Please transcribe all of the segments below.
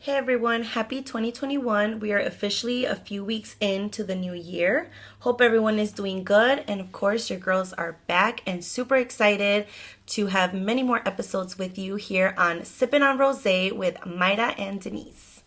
Hey everyone, happy 2021. We are officially a few weeks into the new year. Hope everyone is doing good. And of course, your girls are back and super excited to have many more episodes with you here on Sippin On Rosé with Mayra and Denise.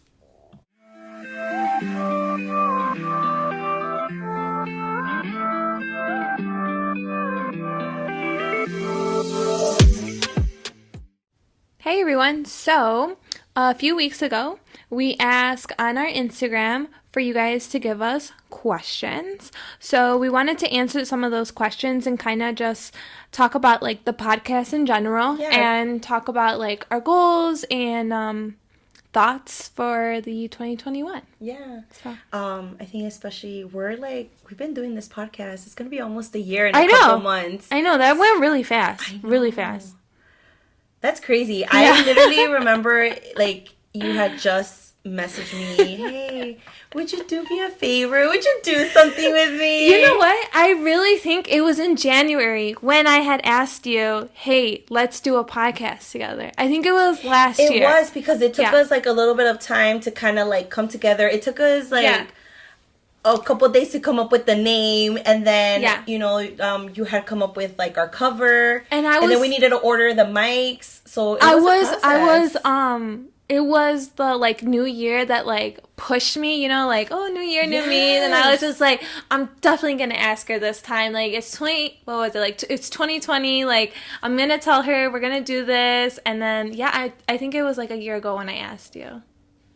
Hey everyone, so a few weeks ago we asked on our Instagram for you guys to give us questions. So we wanted to answer some of those questions and kind of just talk about like the podcast in general and talk about like our goals and thoughts for the 2021. Yeah. So. I think especially we've been doing this podcast. It's going to be almost a year in a couple months. I know, that went really fast. Really fast. That's crazy. Yeah. I literally remember, you had just messaged me, hey, would you do me a favor? Would you do something with me? You know what? I really think it was in January when I had asked you, hey, let's do a podcast together. I think it was last year. It was because it took us, a little bit of time to kind of, come together. It took us, a couple of days to come up with the name, and then you had come up with our cover, and then we needed to order the mics. So it was the new year that pushed me, oh, new year, new me. And I was just I'm definitely gonna ask her this time. It's 2020. I'm gonna tell her we're gonna do this, and then I think it was a year ago when I asked you.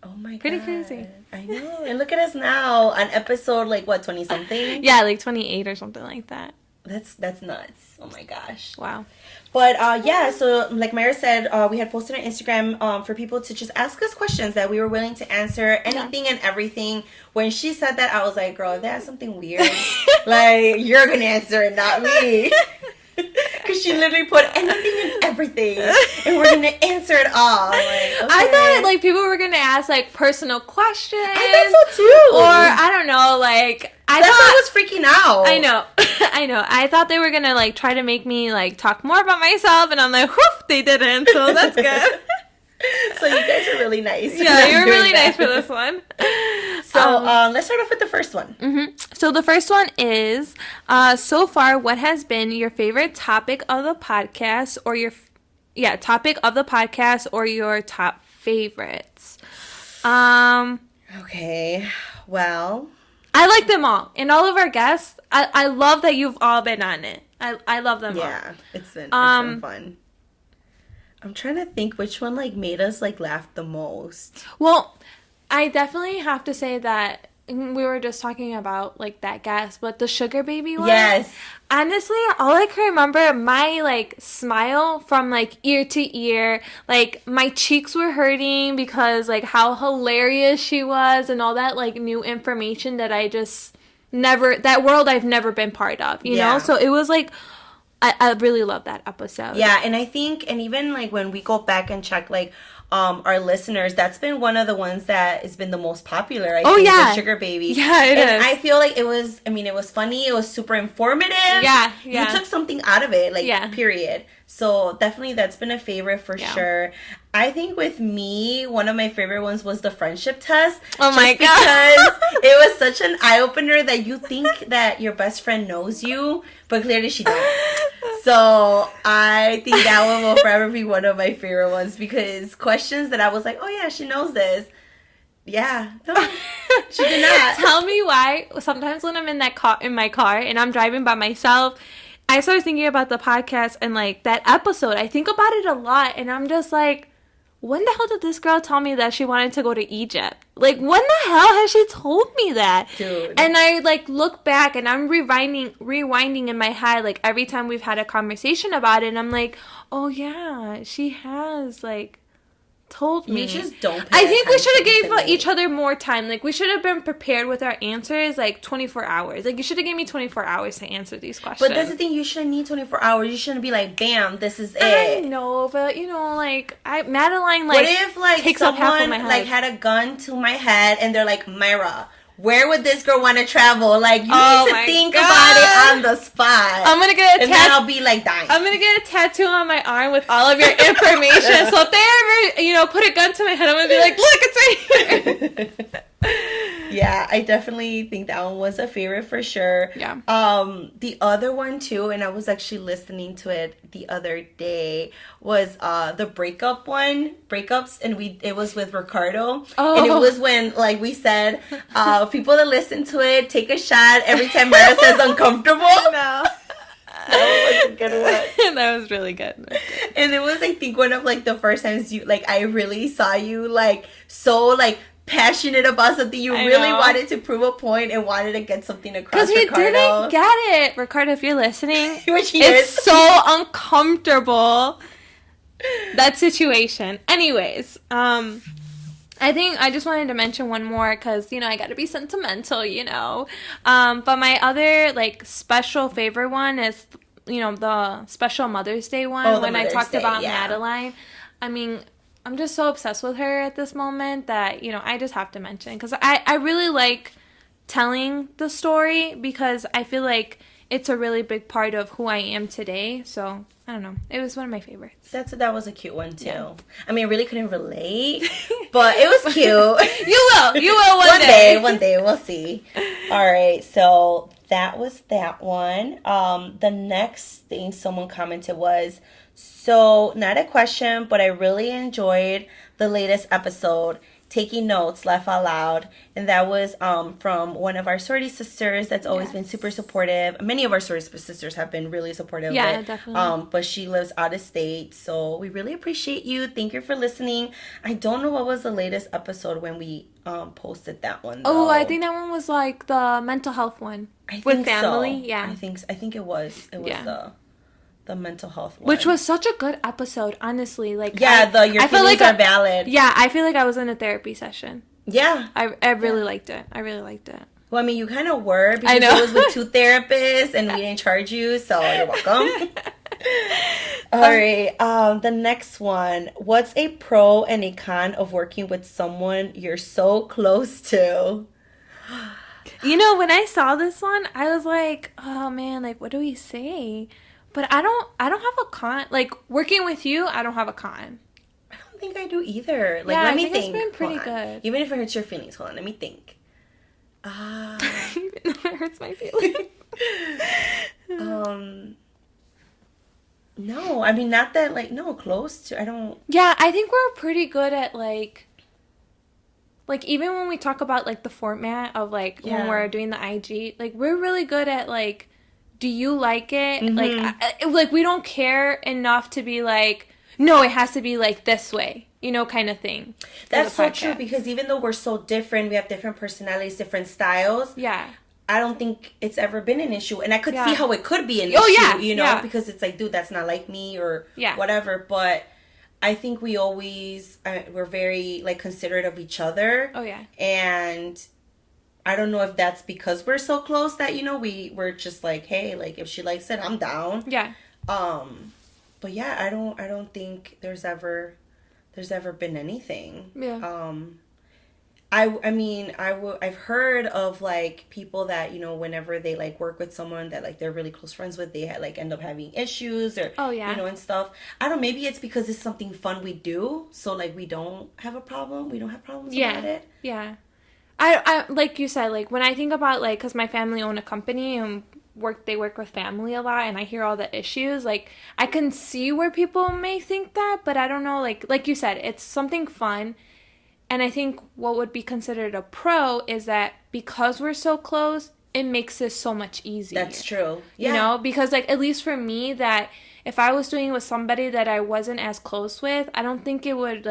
Oh my god. Pretty crazy. I know. And look at us now on episode 20-something? Yeah, 28 or something like that. That's nuts. Oh my gosh. Wow. But so like Mayra said, we had posted on Instagram for people to just ask us questions that we were willing to answer anything and everything. When she said that, I was like, girl, if they have something weird, you're gonna answer it, not me. Because she literally put anything and everything, and we're gonna answer it all. Okay. I thought people were gonna ask personal questions. I thought so too. Or I don't know, That's why I was freaking out. I know. I thought they were gonna try to make me talk more about myself, and I'm like, whew, they didn't. So that's good. So you guys are really nice. Yeah, you were really nice for this one. So let's start off with the first one. Mm-hmm. So the first one is, so far, what has been your favorite topic of the podcast, or topic of the podcast, or your top favorites? Okay, well, I like them all, and all of our guests. I love that you've all been on it. I love them all. Yeah, it's been fun. I'm trying to think which one made us laugh the most. Well, I definitely have to say that we were just talking about that guest, but the sugar baby one. Yes. Honestly, all I can remember, my smile from ear to ear, my cheeks were hurting because how hilarious she was, and all that new information that I just that world I've never been part of, you know? So it was I really love that episode. Yeah, and I think, and even when we go back and check our listeners, that's been one of the ones that has been the most popular. I think the sugar baby. Yeah, it is. I feel it was funny. It was super informative. Yeah. You took something out of it, period. So definitely that's been a favorite for sure. I think with me, one of my favorite ones was the friendship test. Oh my god. Because it was such an eye-opener that you think that your best friend knows you, but clearly she don't. So I think that one will forever be one of my favorite ones, because questions that I was like, oh yeah, she knows this. Yeah. No, she did not. Tell me why. Sometimes when I'm in my car and I'm driving by myself, I started thinking about the podcast and that episode. I think about it a lot, and I'm just when the hell did this girl tell me that she wanted to go to Egypt? When the hell has she told me that? Dude. And I look back and I'm rewinding in my head every time we've had a conversation about it, and I'm oh yeah, she has told me. You just don't pay I think we should have attention gave each other more time. We should have been prepared with our answers 24 hours. You should have gave me 24 hours to answer these questions. But that's the thing, you shouldn't need 24 hours. You shouldn't be bam, this is it. I know, but Madeline what if takes someone up half of my head. had a gun to my head and they're Mayra, where would this girl want to travel? You need to think about it on the spot. I'm gonna get a and then I'll be dying. I'm gonna get a tattoo on my arm with all of your information. So if they ever, put a gun to my head, I'm gonna be look, it's right I definitely think that one was a favorite for sure. Yeah. The other one too, and I was actually listening to it the other day, was the breakups, and it was with Ricardo. Oh. And it was when, like we said, people that listen to it take a shot every time Mayra says uncomfortable. No. That was a good one. That was really good. And it was, I think, one of like the first times I really saw you so passionate about something. You really wanted to prove a point and wanted to get something across. Because he didn't get it. Ricardo, if you're listening, which he it's is. so uncomfortable, that situation. Anyways, I think I just wanted to mention one more because, I got to be sentimental, But my other, special favorite one is, the special Mother's Day one when I talked about Madeline. I mean, I'm just so obsessed with her at this moment that, I just have to mention. Because I really like telling the story because I feel like it's a really big part of who I am today. So, I don't know. It was one of my favorites. That was a cute one, too. Yeah. I mean, I really couldn't relate, but it was cute. You will one day. One day, we'll see. All right, so that was that one. The next thing someone commented was, so not a question, but I really enjoyed the latest episode. Taking notes, laugh out loud. And that was from one of our sorority sisters that's always been super supportive. Many of our sorority sisters have been really supportive. Yeah, definitely. But she lives out of state, so we really appreciate you. Thank you for listening. I don't know what was the latest episode when we posted that one, though. Oh, I think that one was the mental health one. With family. So. Yeah. I think it was. It was the mental health one. Which was such a good episode, honestly. Your feelings are valid. Yeah, I feel like I was in a therapy session. Yeah. I really liked it. I really liked it. Well, I mean, you kind of were because it was with 2 therapists and we didn't charge you, so you're welcome. All right. The next one. What's a pro and a con of working with someone you're so close to? When I saw this one, I was like, oh man, what do we say? But I don't have a con. Working with you, I don't have a con. I don't think I do either. Let me think. It's been pretty good. Even if it hurts your feelings, hold on, let me think. Even if it hurts my feelings. No, I mean, not that, no, close to, I don't. Yeah, I think we're pretty good at, even when we talk about, the format of, when we're doing the IG, we're really good at, do you like it? Mm-hmm. We don't care enough to be no, it has to be this way, kind of thing. That's so true because even though we're so different, we have different personalities, different styles. Yeah. I don't think it's ever been an issue. And I could see how it could be an issue, because it's dude, that's not like me or whatever. But I think we always, we're very, considerate of each other. Oh, yeah. And I don't know if that's because we're so close that, we're just hey, if she likes it, I'm down. Yeah. But yeah, I don't think there's ever been anything. Yeah. I've heard of people that, whenever they work with someone that they're really close friends with, they end up having issues or, and stuff. I don't know, maybe it's because it's something fun we do. So we don't have a problem. We don't have problems about it. Yeah. I like you said, when I think about, because my family own a company and they work with family a lot and I hear all the issues, I can see where people may think that, but I don't know, like you said, it's something fun. And I think what would be considered a pro is that because we're so close, it makes this so much easier. That's true. Yeah. Because, at least for me, that if I was doing it with somebody that I wasn't as close with, I don't think it would,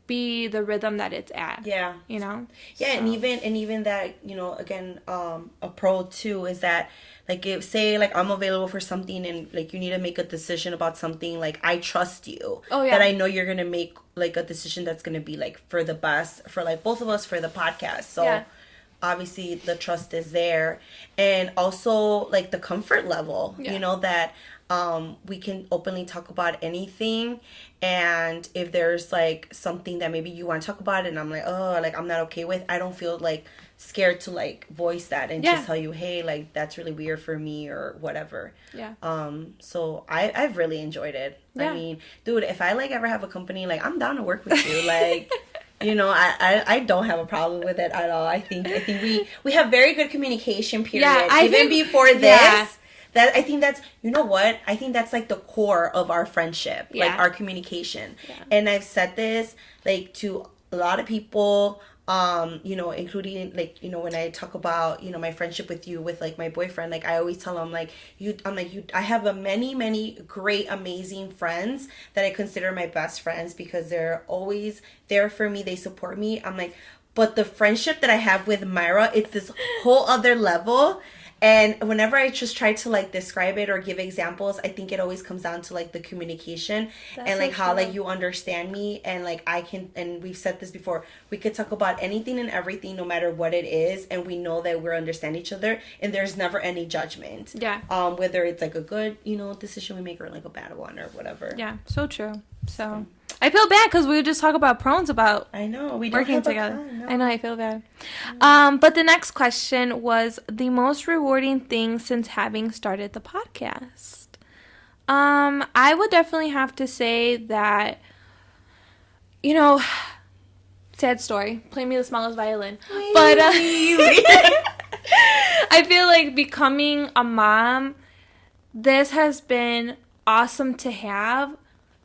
be the rhythm that it's at. Yeah. Yeah, so. And even that, again, a pro too is that if say I'm available for something and you need to make a decision about something, I trust you. Oh, yeah. That I know you're going to make a decision that's going to be for the best for both of us for the podcast. So obviously the trust is there, and also the comfort level, that we can openly talk about anything. And if there's something that maybe you want to talk about and I'm I'm not okay with, I don't feel scared to voice that and just tell you, hey, that's really weird for me or whatever. Yeah. So I've really enjoyed it. Yeah. I mean, dude, if I ever have a company, I'm down to work with you. You know, I don't have a problem with it at all. I think we have very good communication, period. Yeah, Even before this. Yeah. That I think that's, you know what? I think that's like the core of our friendship, Yeah. like our communication. Yeah. And I've said this like to a lot of people, you know, including like, you know, when I talk about, you know, my friendship with you, with like my boyfriend, like I always tell him like I have a many great, amazing friends that I consider my best friends because they're always there for me. They support me. I'm like, but the friendship that I have with Mayra, it's this whole other level. And whenever I just try to like describe it or give examples, I think it always comes down to like the communication. That's and like so how true. like you understand me, and like I can, and we've said this before, we could talk about anything and everything no matter what it is, and we know that we understand each other and there's never any judgment. Yeah. Whether it's like a good, you know, decision we make or like a bad one or whatever. Yeah, so true. So I feel bad because we would just talk about pros about I know we don't working have together. A con, no. I know, I feel bad. But the next question was the most rewarding thing since having started the podcast. I would definitely have to say that, you know, sad story. Play me the smallest violin. But I feel like becoming a mom, this has been awesome to have,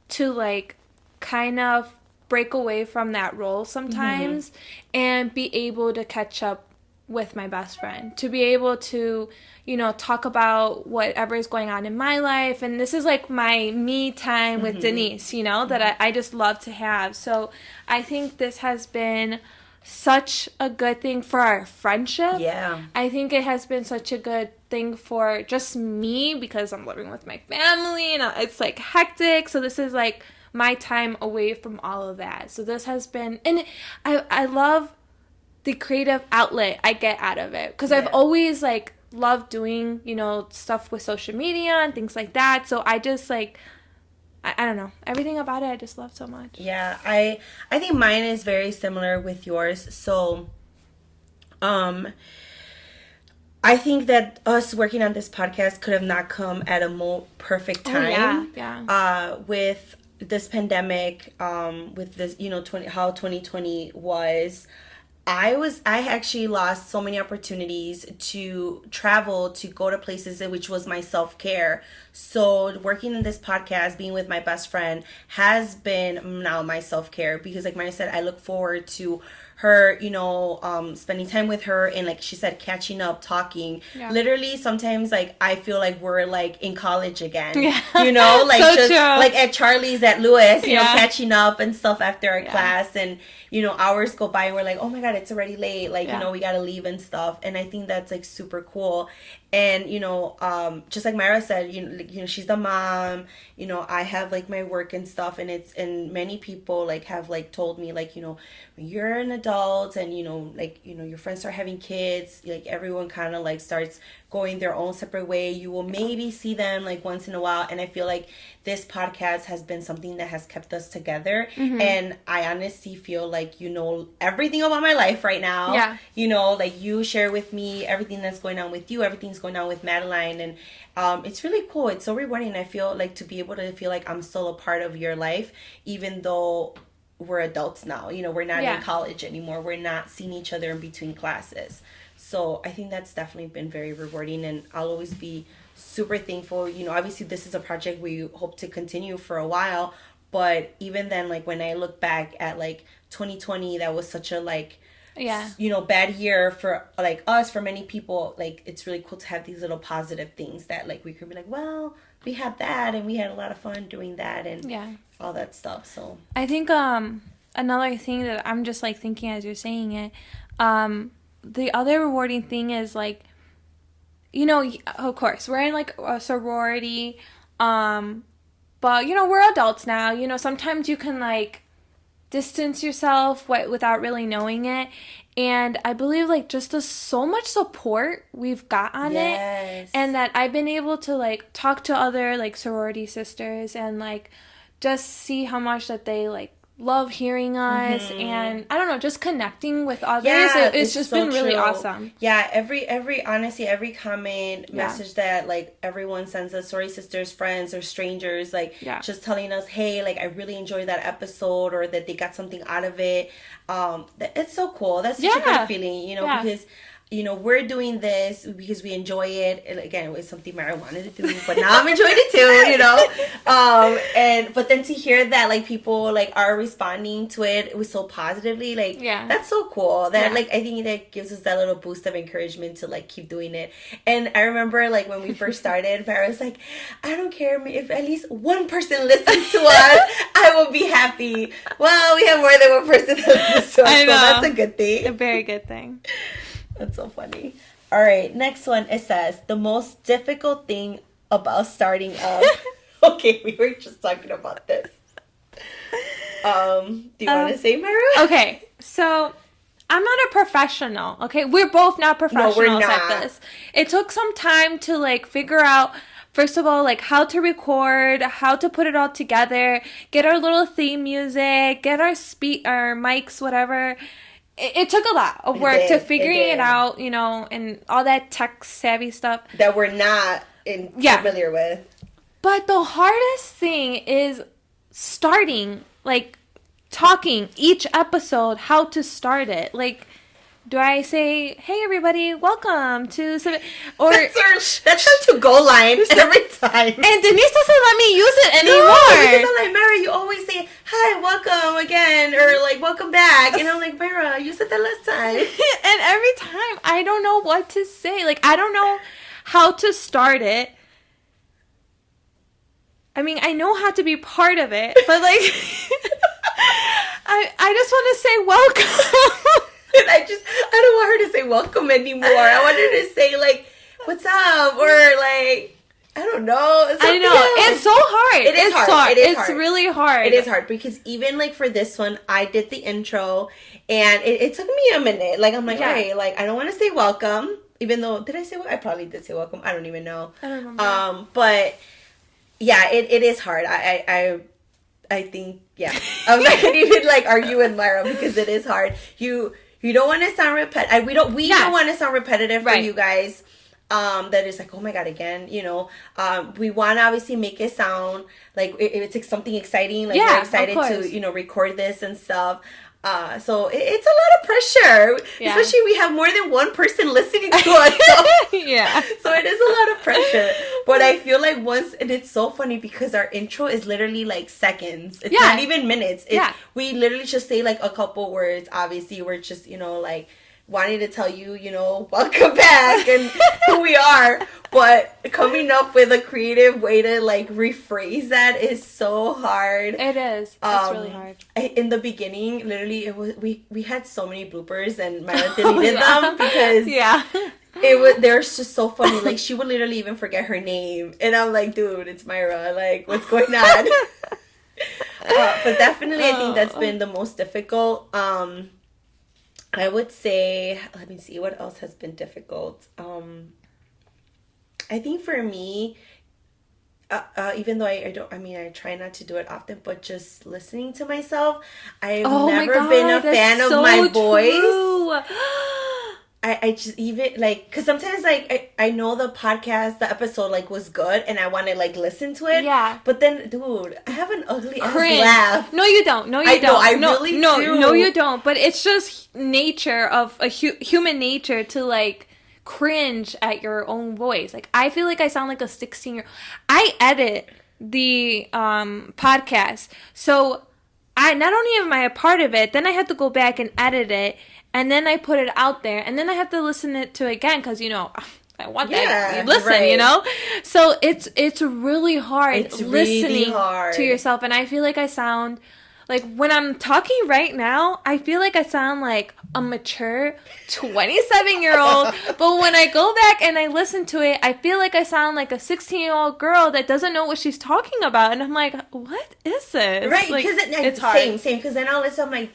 to like kind of break away from that role sometimes and be able to catch up with my best friend, to be able to, you know, talk about whatever is going on in my life. And this is like my me time with Denise, you know, that I just love to have. So I think this has been such a good thing for our friendship. Yeah. I think it has been such a good thing for just me because I'm living with my family and it's like hectic. So this is like my time away from all of that. So this has been, and I love the creative outlet I get out of it because I've always like loved doing, you know, stuff with social media and things like that. So I just like, I don't know, everything about it I just love so much. Yeah, I think mine is very similar with yours. So I think that us working on this podcast could have not come at a more perfect time. Yeah. With this pandemic, with this, you know, how 2020 was. I actually lost so many opportunities to travel, to go to places, which was my self-care. So working in this podcast, being with my best friend has been now my self-care because like Maya said, I look forward to her, you know, spending time with her and like she said, catching up, talking. Yeah. Literally sometimes like I feel like we're like in college again. Yeah. You know, like So just true. like at Charlie's at Lewis, you know, Yeah. catching up and stuff after our class, and you know, hours go by and we're like, oh my god, it's already late, like you know, we gotta leave and stuff. And I think that's like super cool. And you know, just like Mayra said, you know, she's the mom, you know, I have like my work and stuff, and many people like have like told me like, you know, when you're an adult and you know, like, you know, your friends start having kids, like everyone kind of like starts going their own separate way. You will maybe see them like once in a while, and I feel like this podcast has been something that has kept us together. And I honestly feel like you know everything about my life right now. Yeah. You know, like you share with me everything that's going on with you, everything's going on with Madeline, and it's really cool. It's so rewarding. I feel like to be able to feel like I'm still a part of your life, even though we're adults now. You know, we're not in college anymore. We're not seeing each other in between classes. So I think that's definitely been very rewarding, and I'll always be super thankful. You know, obviously this is a project we hope to continue for a while, but even then, like when I look back at like 2020, that was such a like, you know, bad year for like us, for many people. Like it's really cool to have these little positive things that like we could be like, well, we had that and we had a lot of fun doing that and all that stuff. So I think another thing that I'm just like thinking as you're saying it, the other rewarding thing is like, you know, of course we're in like a sorority, but you know, we're adults now. You know, sometimes you can like distance yourself without really knowing it. And I believe like just so much support we've got on it, and that I've been able to like talk to other like sorority sisters and like just see how much that they like love hearing us and I don't know, just connecting with others. Yeah, it's just so been really true. awesome. Yeah, honestly, every comment, message that like everyone sends us, sorry sisters, friends, or strangers, like just telling us, hey, like I really enjoyed that episode, or that they got something out of it. It's so cool. That's such a good feeling, because we're doing this because we enjoy it. And again, it was something Mayra wanted to do, but now I'm enjoying it too, but then to hear that like people like are responding to it was so positively, like that's so cool. That like I think that gives us that little boost of encouragement to like keep doing it. And I remember like when we first started, Mayra was like, I don't care if at least one person listens to us, I will be happy. Well, we have more than one person that listens to us, so that's a good thing. A very good thing. That's so funny. All right, next one. It says, the most difficult thing about starting up. Okay, we were just talking about this. Do you want to say, Mayra? Okay, so I'm not a professional, okay? We're both not professionals at this. It took some time to, like, figure out, first of all, like, how to record, how to put it all together, get our little theme music, get our mics, whatever. It took a lot of work to figuring it out, and all that tech-savvy stuff. That we're not familiar with. But the hardest thing is starting, like, talking each episode, how to start it. Like, do I say, hey, everybody, welcome to... Or that's our to-go line every time. And Denise doesn't let me use it anymore. No, because I'm like, Mayra, you always say, hi, welcome again, or like, welcome back. And I'm like, Mayra, you said that last time. And every time, I don't know what to say. Like, I don't know how to start it. I mean, I know how to be part of it, but like, I just want to say welcome. And I don't want her to say welcome anymore. I want her to say like, what's up? Or like, I don't know. I know. Else. It's so hard. It is hard. It's really hard. It is hard because even like for this one, I did the intro and it took me a minute. Like, I'm like, hey, like, I don't want to say welcome. Even though, did I say I probably did say welcome. I don't even know. I don't remember. But yeah, it is hard. I think, yeah. I'm not going to even like argue with Mayra because it is hard. You don't want to sound repetitive. We don't want to sound repetitive for you guys. That is like, oh my God, again, we want to obviously make it sound like it's like something exciting. Like we're excited to, record this and stuff. So it's a lot of pressure, especially we have more than one person listening to us. So, so it is a lot of pressure. But I feel like and it's so funny because our intro is literally like seconds. It's not even minutes. We literally just say like a couple words. Obviously, we're just, like wanting to tell you, welcome back and who we are. But coming up with a creative way to like rephrase that is so hard. It is. It's really hard. In the beginning, literally, it was we had so many bloopers and Mayra deleted them because they're just so funny. Like she would literally even forget her name, and I'm like, dude, it's Mayra. Like, what's going on? But definitely, I think that's been the most difficult. I would say, let me see, what else has been difficult? I think for me, even though I try not to do it often, but just listening to myself, I've never been a fan of my voice. I just even like, cause sometimes like I know the episode like was good and I want to like listen to it. Yeah. But then, dude, I have an ugly ass laugh. No, you don't. No, you don't. Know, I really do. No, you don't. But it's just nature of human nature to like cringe at your own voice. Like I feel like I sound like a 16-year-old. I edit the podcast, so I not only am I a part of it, then I have to go back and edit it. And then I put it out there, and then I have to listen to it again because I want that you listen, So it's really hard listening to yourself, and I feel like I sound like when I'm talking right now, I feel like I sound like a mature 27-year-old. But when I go back and I listen to it, I feel like I sound like a 16-year-old girl that doesn't know what she's talking about, and I'm like, what is this? Right? Like, because it's hard. Same. Because then I'll listen. I'm like,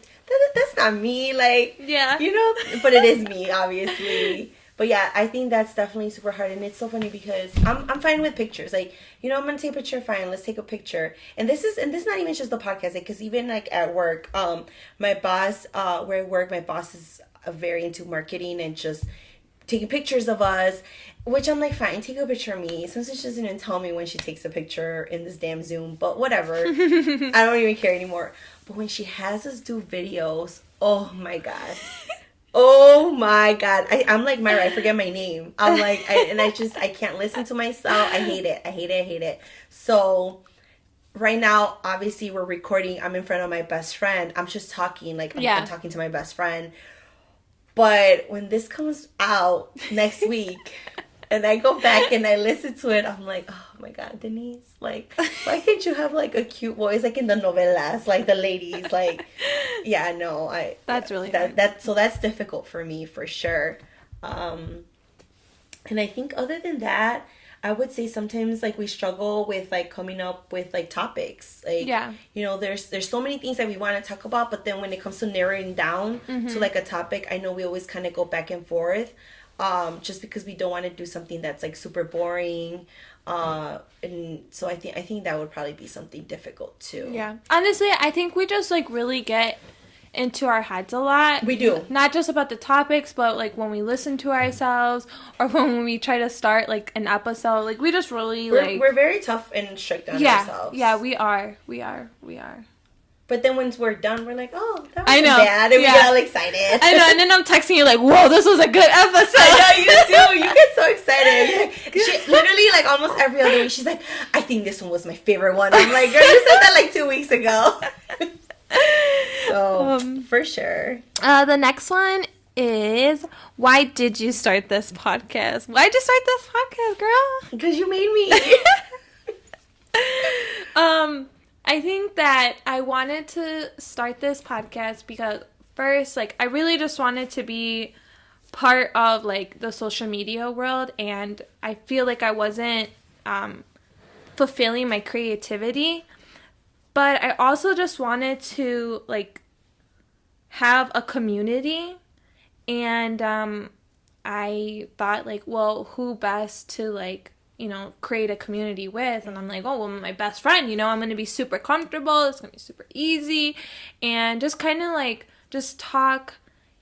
that's not me, like, but it is me, obviously. But yeah, I think that's definitely super hard, and it's so funny because I'm fine with pictures. Like, you know, I'm gonna take a picture, fine, let's take a picture. And this is not even just the podcast, like, because even like at work, my boss, where I work, my boss is very into marketing and just taking pictures of us, which I'm like, fine, take a picture of me. Sometimes she doesn't even tell me when she takes a picture in this damn Zoom, but whatever. I don't even care anymore. But when she has us do videos, oh my God. Oh my God. I'm like, Mayra, I forget my name. I'm like, I can't listen to myself. I hate it. So right now, obviously we're recording. I'm in front of my best friend. I'm just talking, like I'm talking to my best friend. But when this comes out next week and I go back and I listen to it, I'm like, oh my God, Denise, like, why can't you have like a cute voice like in the novelas, like the ladies, like, yeah, no, that's really hard. So that's difficult for me for sure. And I think other than that, I would say sometimes like we struggle with like coming up with like topics. Like, you know, there's so many things that we want to talk about, but then when it comes to narrowing down to like a topic, I know we always kind of go back and forth, just because we don't want to do something that's like super boring. And so I think that would probably be something difficult too. Yeah. Honestly, I think we just like really get into our heads a lot. We do. Not just about the topics, but like when we listen to ourselves or when we try to start like an episode, like we just really we're very tough and strict on ourselves. Yeah, we are. But then once we're done, we're like, oh, that wasn't bad. And we get all excited. I know, and then I'm texting you like, whoa, this was a good episode. I know, you do. You get so excited. She literally, like, almost every other week, she's like, I think this one was my favorite one. I'm like, girl, you said that like 2 weeks ago. So, for sure. The next one is, why did you start this podcast? Why'd you start this podcast, girl? Because you made me. I think that I wanted to start this podcast because first, like, I really just wanted to be part of, like, the social media world, and I feel like I wasn't fulfilling my creativity. But I also just wanted to, like, have a community, and I thought, like, well, who best to, like, you know, create a community with? And I'm like, oh, well, my best friend, you know, I'm going to be super comfortable, it's going to be super easy, and just kind of, like, just talk,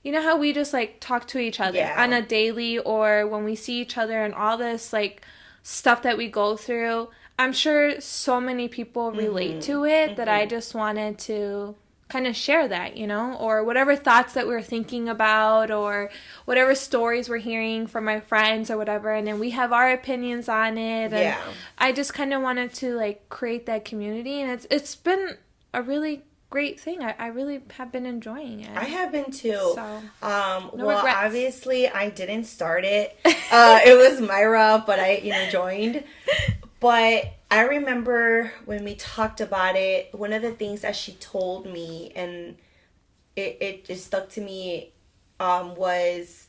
you know how we just, like, talk to each other on a daily, or when we see each other and all this, like, stuff that we go through. I'm sure so many people relate to it that I just wanted to kind of share that, you know, or whatever thoughts that we were thinking about, or whatever stories we're hearing from my friends or whatever, and then we have our opinions on it, and I just kind of wanted to, like, create that community, and it's been a really great thing. I really have been enjoying it. I have been too. So, well, regrets. Obviously I didn't start it. It was Mayra, but I, you know, joined. But I remember when we talked about it, one of the things that she told me, and it just stuck to me, was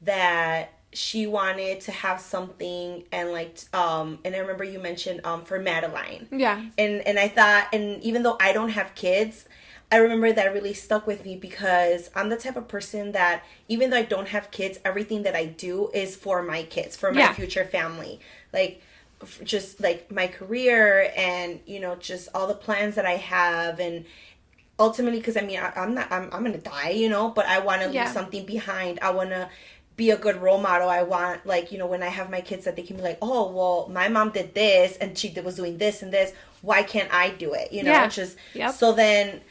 that she wanted to have something, and like, and I remember you mentioned for Madeline. Yeah. And I thought, and even though I don't have kids, I remember that really stuck with me because I'm the type of person that even though I don't have kids, everything that I do is for my kids, for my future family. Like, just like my career and, you know, just all the plans that I have, and ultimately, because I mean, I'm gonna die, you know, but I want to leave something behind. I want to be a good role model. I want, like, you know, when I have my kids, that they can be like, oh, well, my mom did this and she was doing this and this, why can't I do it, you know? So then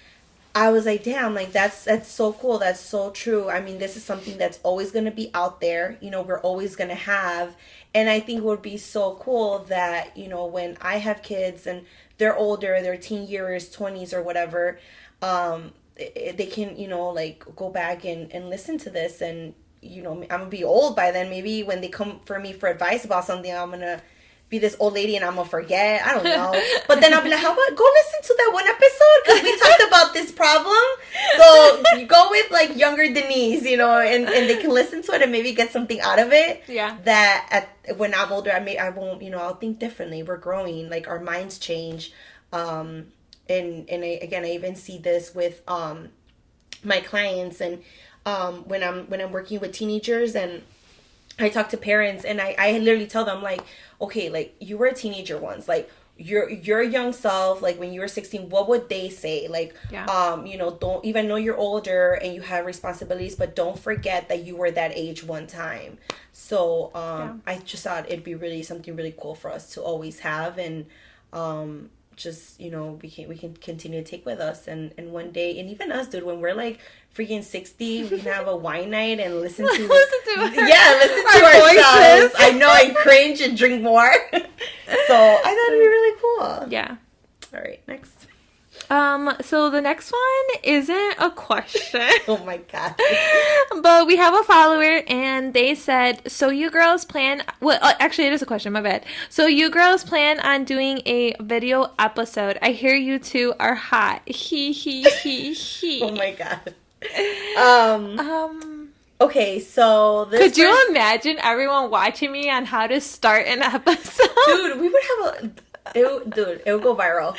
I was like, damn, like, that's so cool, that's so true. I mean, this is something that's always going to be out there, you know, we're always going to have. And I think it would be so cool that, you know, when I have kids and they're older, they're teen years, 20s or whatever, they can, you know, like, go back and listen to this. And, you know, I'm going to be old by then. Maybe when they come for me for advice about something, I'm going to be this old lady and I'm going to forget. I don't know. But then I'll be like, how about go listen to that one episode? Because we talked about this problem. So you go with, like, younger Denise, you know, and they can listen to it and maybe get something out of it. Yeah. That when I'm older, I won't, you know, I'll think differently. We're growing. Like, our minds change. And I even see this with my clients, and when I'm working with teenagers, and I talk to parents and I literally tell them like, okay, like you were a teenager once, like your young self, like when you were 16, what would they say? Like, you know, don't even know you're older and you have responsibilities, but don't forget that you were that age one time. So I just thought it'd be really something really cool for us to always have, and just, you know, we can continue to take with us, and one day, and even us, dude, when we're like freaking 60, we can have a wine night and listen to ourselves. I know, and cringe and drink more. So I thought it'd be really cool. Yeah. All right, next. So the next one isn't a question. Oh my god. But we have a follower and they said, so you girls plan, well, actually it is a question, my bad. So you girls plan on doing a video episode. I hear you two are hot. He. Oh my god. Okay, so this could you imagine everyone watching me on how to start an episode? Dude, we would have it would go viral.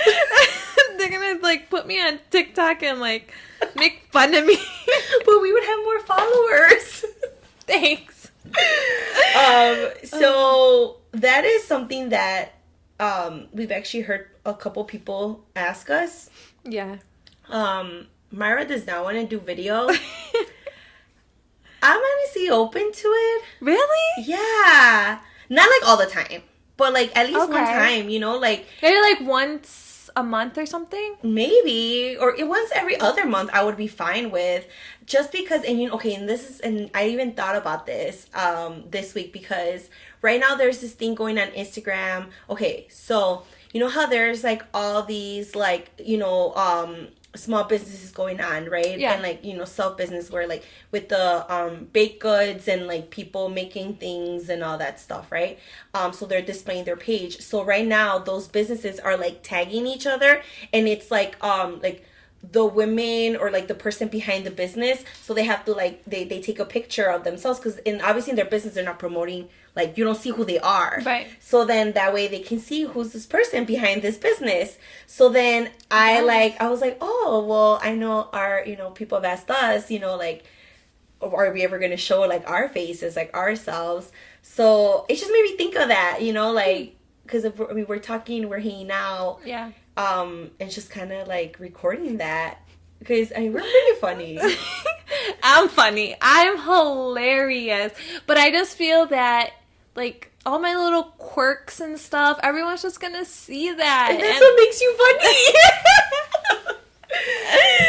They're gonna like put me on TikTok and like make fun of me. But we would have more followers. Thanks. So that is something that we've actually heard a couple people ask us. Yeah. Mayra does not want to do video. I'm honestly open to it. Really? Yeah. Not like all the time, but like at least one time, you know, like maybe like once a month or something. Maybe, or once every other month, I would be fine with. Just because, and you know, okay, and I even thought about this this week, because right now there's this thing going on Instagram. Okay, so you know how there's like all these like, you know, small businesses going on, right? Yeah. And like, you know, self-business where like with the baked goods and like people making things and all that stuff, right? So they're displaying their page. So right now those businesses are like tagging each other, and it's like the women or like the person behind the business, so they have to like they take a picture of themselves, because obviously in their business they're not promoting, like you don't see who they are, right? So then that way they can see who's this person behind this business. So then I was like, oh well, I know our, you know, people have asked us, you know, like, are we ever going to show like our faces, like ourselves? So it just made me think of that, you know, like, because we're talking, we're hanging out, yeah. And just kind of like recording that, because I mean, we're pretty funny. I'm funny. I'm hilarious. But I just feel that like all my little quirks and stuff, everyone's just gonna see that. And that's what makes you funny.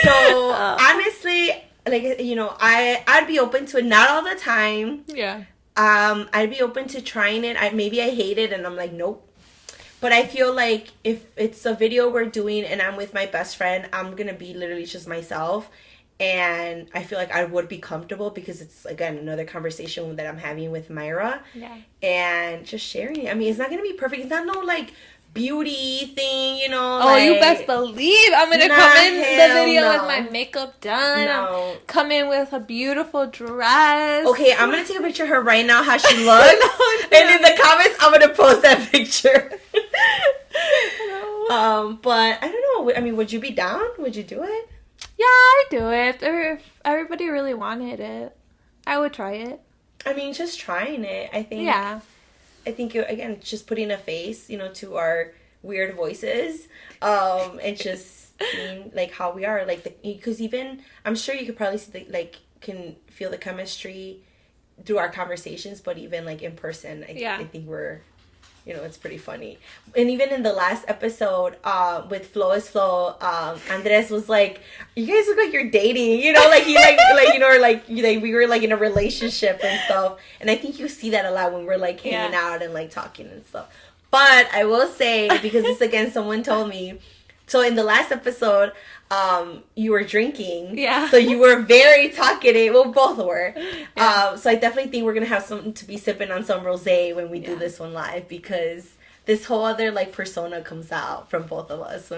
So honestly, like, you know, I'd be open to it. Not all the time. Yeah. I'd be open to trying it. Maybe I hate it and I'm like, nope. But I feel like if it's a video we're doing and I'm with my best friend, I'm going to be literally just myself. And I feel like I would be comfortable, because it's, again, another conversation that I'm having with Mayra. Yeah. And just sharing it. I mean, it's not going to be perfect. It's not no, like, beauty thing, you know. Oh, like, you best believe I'm going to come in the video with my makeup done. No. Come in with a beautiful dress. Okay, I'm going to take a picture of her right now, how she looks. No. And in the comments, I'm going to post that picture. No. But I don't know. I mean, would you be down? Would you do it? Yeah, I'd do it. If everybody really wanted it, I would try it. I mean, just trying it, I think. Yeah. I think, again, just putting a face, you know, to our weird voices, and just seeing, like, how we are. Like, because even, I'm sure you could probably see, like, can feel the chemistry through our conversations, but even, like, in person, I think we're, you know, it's pretty funny. And even in the last episode, with Flow is Flow, Andres was like, you guys look like you're dating, you know, like, you like, you know, or like, we were, like, in a relationship and stuff. And I think you see that a lot when we're, like, hanging out and, like, talking and stuff. But I will say, because this, again, someone told me, so in the last episode, you were drinking. Yeah. So you were very talkative. Well, both were. Yeah. So I definitely think we're going to have something to be sipping on some rosé when we do this one live, because this whole other, like, persona comes out from both of us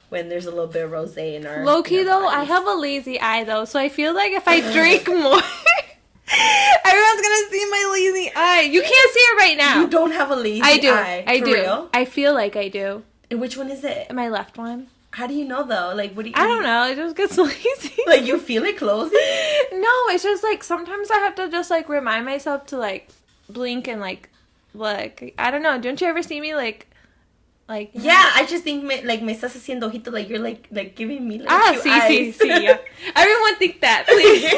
when there's a little bit of rosé in our low-key, though, bodies. I have a lazy eye, though, so I feel like if I drink more, everyone's going to see my lazy eye. You can't see it right now. You don't have a lazy eye. I do. Real? I feel like I do. And which one is it? My left one. How do you know, though? Like, what do you... I don't know. It just gets lazy. Like, you feel it closing? No, it's just, like, sometimes I have to just, like, remind myself to, like, blink and like look. I don't know. Don't you ever see me like? Yeah, I just think me estás haciendo ojito, like you're like giving me like cute eyes. sí, yeah. Everyone think that, please.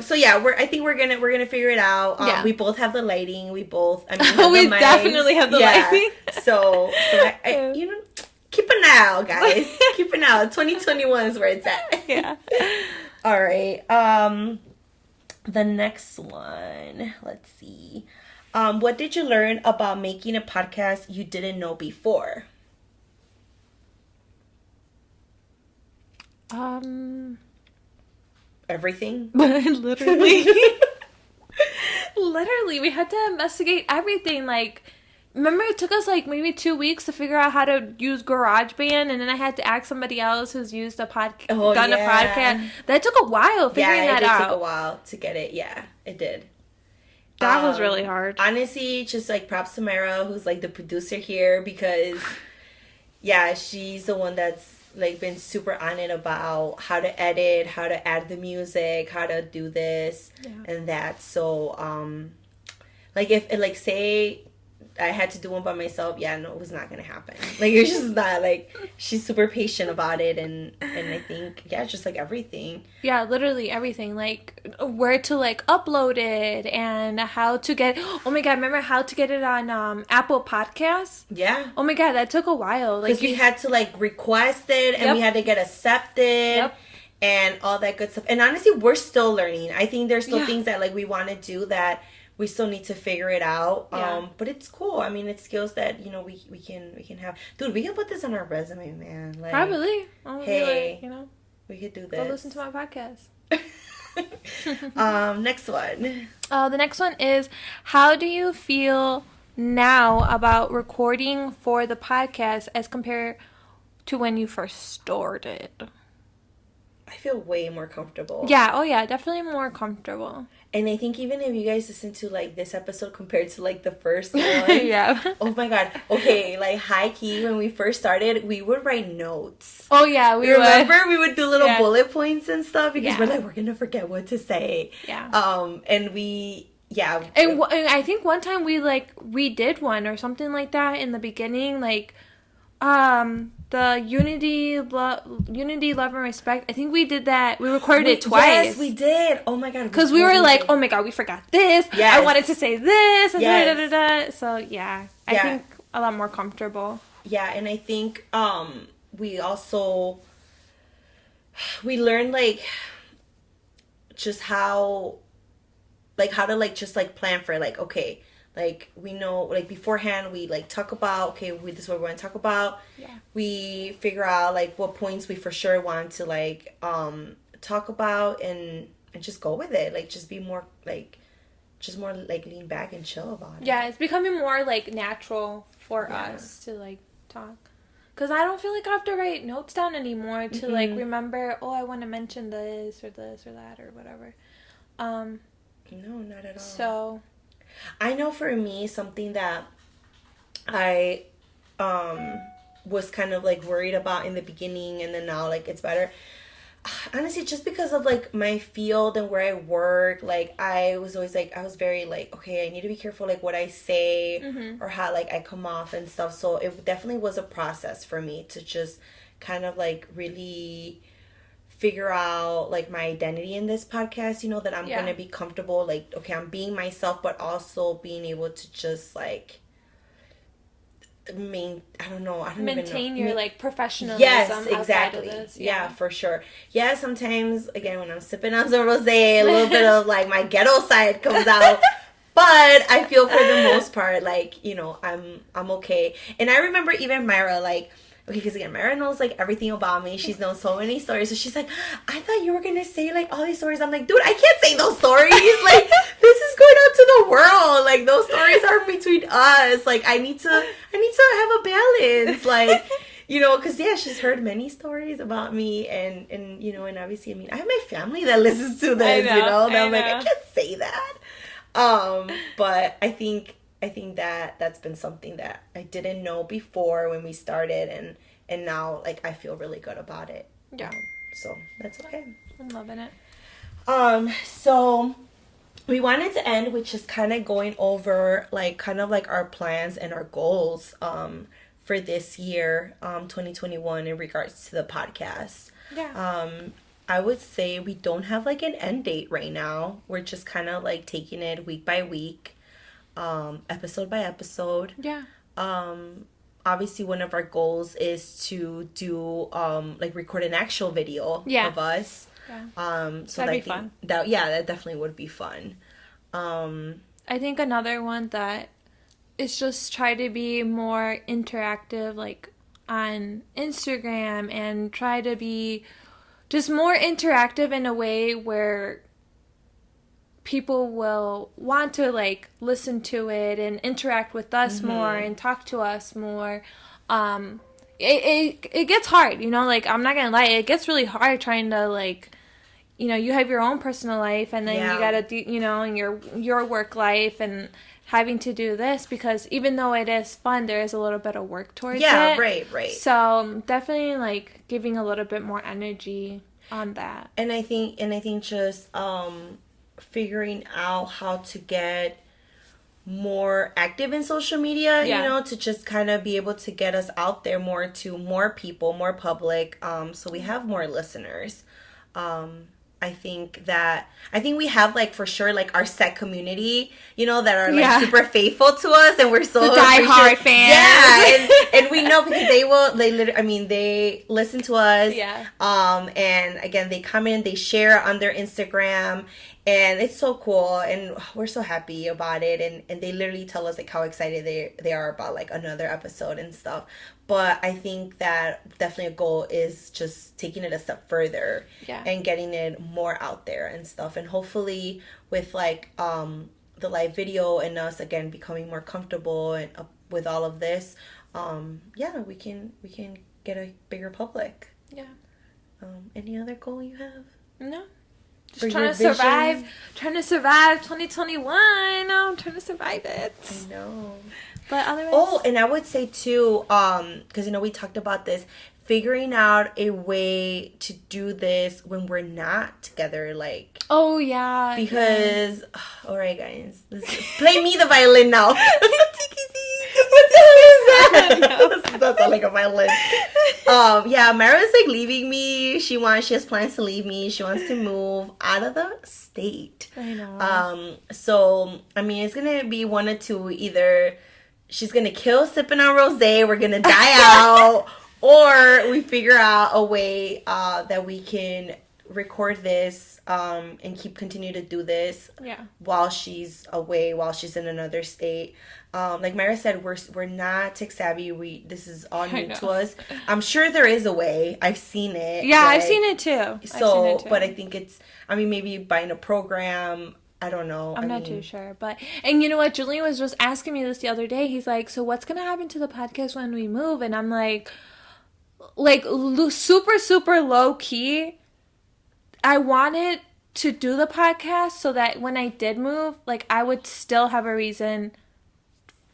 So yeah, I think we're gonna figure it out. Yeah. We both have the lighting. We both, I mean, we definitely have the lighting. So I you know, keep an eye out, guys. Keep an eye out. 2021 is where it's at. Yeah. All right. The next one. Let's see. What did you learn about making a podcast you didn't know before? Everything. Literally. Literally, we had to investigate everything. Like, remember it took us like maybe 2 weeks to figure out how to use GarageBand, and then I had to ask somebody else who's used a podcast, done a podcast. That took a while figuring that out. It did take a while to get it. Yeah, it did. That was really hard. Honestly, just like props to Mayra, who's like the producer here, because yeah, she's the one that's like been super on it about how to edit, how to add the music, how to do this and that. So like if like say I had to do one by myself, yeah, no, it was not gonna happen. Like it's just not, like, she's super patient about it, and I think, yeah, just like everything. Yeah, literally everything, like where to like upload it and how to get. Oh my god, remember how to get it on Apple Podcasts? Yeah. Oh my god, that took a while. Like we had to like request it, and we had to get accepted. And all that good stuff. And honestly, we're still learning. I think there's still things that like we want to do that we still need to figure it out. But it's cool. I mean, it's skills that, you know, we can have. Dude, we can put this on our resume, man. Like, probably. Hey, like, you know, we could do this. Go listen to my podcast. Next one. The next one is, how do you feel now about recording for the podcast as compared to when you first started? I feel way more comfortable. Yeah, oh yeah, definitely more comfortable. And I think even if you guys listen to like this episode compared to like the first one, oh my god. Okay, like high key, when we first started, we would write notes. Oh yeah, we remember we would do little bullet points and stuff because we're like, we're gonna forget what to say. Yeah. And we and I think one time we like redid one or something like that in the beginning, like the unity, love and respect. I think we did that. We recorded it twice. Yes, we did. Oh my god. Because we were like, oh my god, we forgot this. Yes. I wanted to say this. And So yeah, I think a lot more comfortable. Yeah, and I think we learned like just how to like just like plan for like, okay, like we know like beforehand we like talk about, okay, this is what we're going to talk about. We figure out like what points we for sure want to like talk about and just go with it, like just be more like lean back and chill about it. Yeah, it's becoming more like natural for us to like talk, because I don't feel like I have to write notes down anymore to like remember, oh, I want to mention this or that or whatever. No, not at all. So I know for me, something that I was kind of like worried about in the beginning, and then now like it's better. Honestly, just because of like my field and where I work, like I was always like, I was very like, okay, I need to be careful like what I say or how like I come off and stuff. So it definitely was a process for me to just kind of like really figure out like my identity in this podcast, you know, that I'm gonna be comfortable, like, okay, I'm being myself, but also being able to just like maintain your like professionalism. Yes, exactly. This. Yeah, for sure. Yeah, sometimes again when I'm sipping on some rosé, a little bit of like my ghetto side comes out. But I feel for the most part, like, you know, I'm okay. And I remember even Mayra, like, okay, because again, Mayra knows like everything about me. She's known so many stories. So she's like, I thought you were gonna say like all these stories. I'm like, dude, I can't say those stories. Like, this is going out to the world. Like, those stories are between us. Like, I need to have a balance. Like, you know, because she's heard many stories about me, and you know, and obviously, I mean, I have my family that listens to this. You know, and I'm like, I can't say that. But I think that's been something that I didn't know before when we started, and now like I feel really good about it. Yeah. So that's okay. I'm loving it. So we wanted to end with just kind of going over like kind of like our plans and our goals for this year 2021 in regards to the podcast. I would say we don't have like an end date right now. We're just kind of like taking it week by week, episode by episode. Obviously one of our goals is to do like record an actual video of us. So that'd be fun. That definitely would be fun. I think another one that is just try to be more interactive, like on Instagram, and try to be just more interactive in a way where people will want to like listen to it and interact with us more and talk to us more. It gets hard, you know, like I'm not gonna lie, it gets really hard trying to like, you know, you have your own personal life and then you gotta do, you know, and your work life and having to do this, because even though it is fun, there is a little bit of work towards it. Right. So definitely like giving a little bit more energy on that. And I think just figuring out how to get more active in social media, you know, to just kind of be able to get us out there more to more people, more public, so we have more listeners. I think we have like for sure like our set community, you know, that are like super faithful to us, and we're so the diehard fans. Yeah, and we know because they listen to us. And again, they come in, they share on their Instagram, and it's so cool, and we're so happy about it, and they literally tell us like how excited they are about like another episode and stuff. But I think that definitely a goal is just taking it a step further and getting it more out there and stuff. And hopefully with like the live video and us again becoming more comfortable and with all of this, we can get a bigger public. Any other goal you have? No. Just trying to survive 2021. I'm trying to survive it. I know. But otherwise... Oh, and I would say too, because you know we talked about this, figuring out a way to do this when we're not together, like. Oh yeah. Because, all right, guys, play me the violin now. That sounds like a violin. Mayra's like leaving me. She has plans to leave me. She wants to move out of the state. I know. So I mean, it's gonna be one or two. Either she's gonna kill Sippin On Rosé, we're gonna die out, or we figure out a way that we can record this and continue to do this while she's away, while she's in another state. Like Mayra said, we're not tech savvy. This is all new to us. I'm sure there is a way. I've seen it. Yeah, I've seen it too. But I think maybe buying a program. I don't know. I'm not too sure. And you know what? Julian was just asking me this the other day. He's like, so what's going to happen to the podcast when we move? And I'm like super, super low key. I wanted to do the podcast so that when I did move, like I would still have a reason,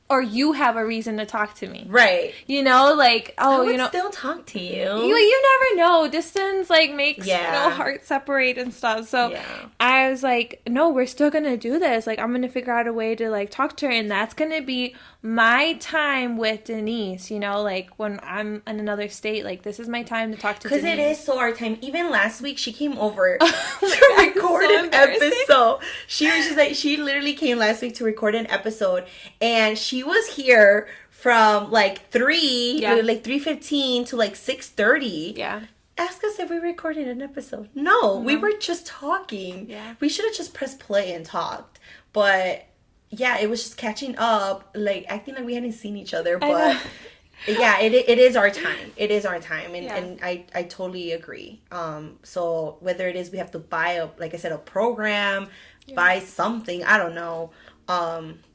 or you have a reason to talk to me. Right. You know, like, I would still talk to you. You never know. Distance, like, makes hearts separate and stuff. So I was like, no, we're still going to do this. Like, I'm going to figure out a way to, like, talk to her. And that's going to be my time with Denise, you know, like, when I'm in another state. Like, this is my time to talk to Denise. Because it is so our time. Even last week, she came over to record an episode. She literally came last week to record an episode. And she was here from like 3:15 to like 6:30. Yeah. Ask us if we recorded an episode. No, we were just talking. Yeah. We should have just pressed play and talked. But yeah, it was just catching up, like acting like we hadn't seen each other. But yeah, it is our time. It is our time. And I totally agree. So whether it is we have to buy a program, buy something, I don't know.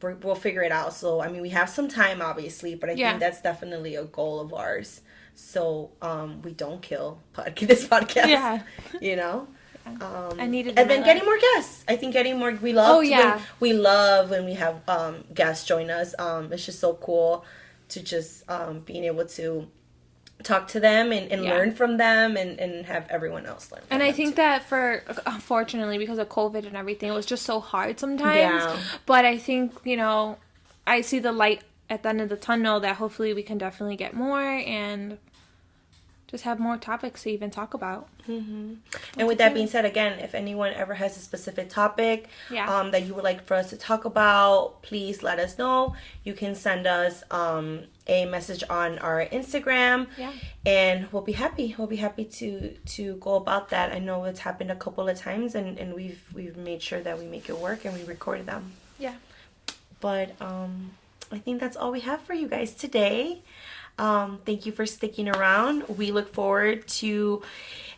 We'll figure it out. So I mean, we have some time obviously, but I think that's definitely a goal of ours. So we don't kill this podcast. Yeah, you know. I needed, and then getting more guests. I think getting more. We love. We love when we have guests join us. It's just so cool to just being able to talk to them and Yeah. learn from them and have everyone else learn from And them I think too. that unfortunately, because of COVID and everything, it was just so hard sometimes. Yeah. But I think, I see the light at the end of the tunnel that hopefully we can definitely get more and just have more topics to even talk about. And with that being said, again, if anyone ever has a specific topic Yeah. that you would like for us to talk about, please let us know. You can send us a message on our Instagram, Yeah. and we'll be happy. We'll be happy to go about that. I know it's happened a couple of times, and we've made sure that we make it work and we recorded them. Yeah. But I think that's all we have for you guys today. Thank you for sticking around. We look forward to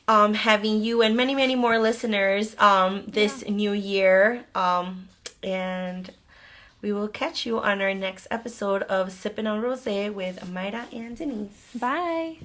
having you and many, many more listeners this new year. And we will catch you on our next episode of Sippin On Rosé with Mayra and Denise. Bye.